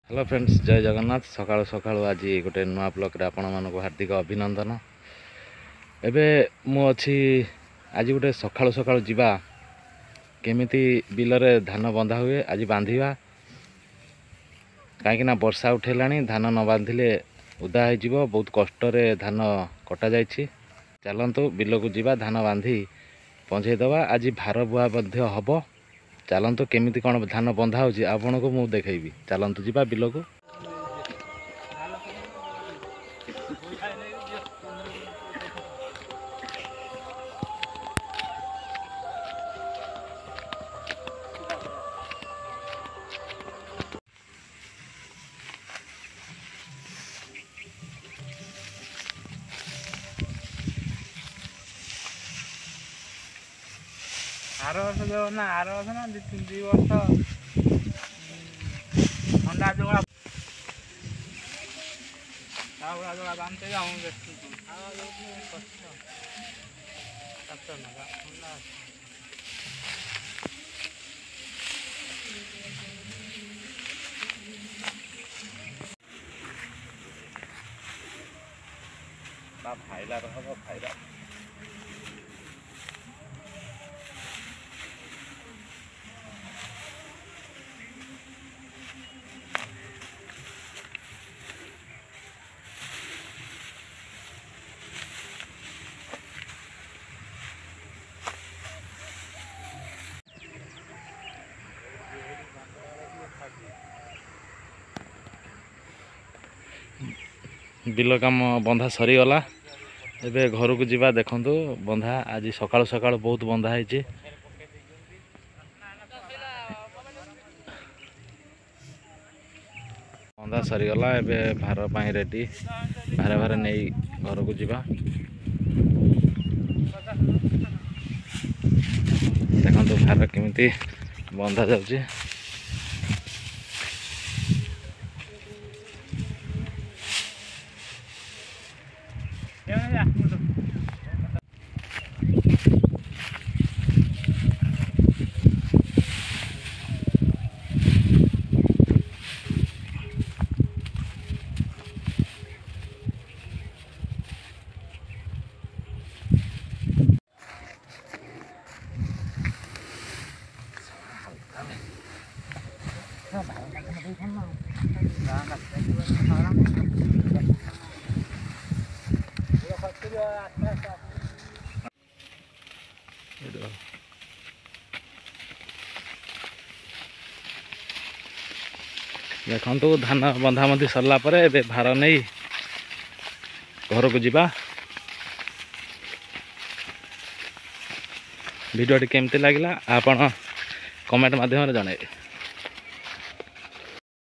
Hello friends, जय जगन्नाथ। सकाळु सकाळु आज गोटे नुआ ब्लॉक आपण मानक हार्दिक अभिनंदन। एबे मु अच्छी आज गोटे सकाळु सकाळु जीवा केमिति बिलरे धान बंधा हुए आज बांधिवा कहीं वर्षा उठेलाणी धान न बांधिले उदा हो बहुत कष्ट धान कटा जाइछि। चलतु बिल को जीवा धान बांधि पहुँचेदवा। आज भार बुआ हम चलतु केमिति कौन धान बंधा होची आपन को मुझे देखी। चलतु जीवा बिल को। आर वर्ष जो ना आर वर्ष ना 2 वर्ष ठंडा जोड़ा जोड़ा बांधते जाऊँ फाइला रहा फाइला बिल काम बंधा सरीगला। एबे घर को जीवा देखंतु बंधा आज सकाळ सकाळ बहुत बंधा है। बंधा सरीगला एबे भार पाई रेडी भारे भारे नहीं घर को जीवा। देखंतु भार केमिति बंधा जाउची। देखु धान बंधा बंधी सरला भार नहीं घर को जीवा। वीडियो केमती लगे आपण कमेंट माध्यम जन।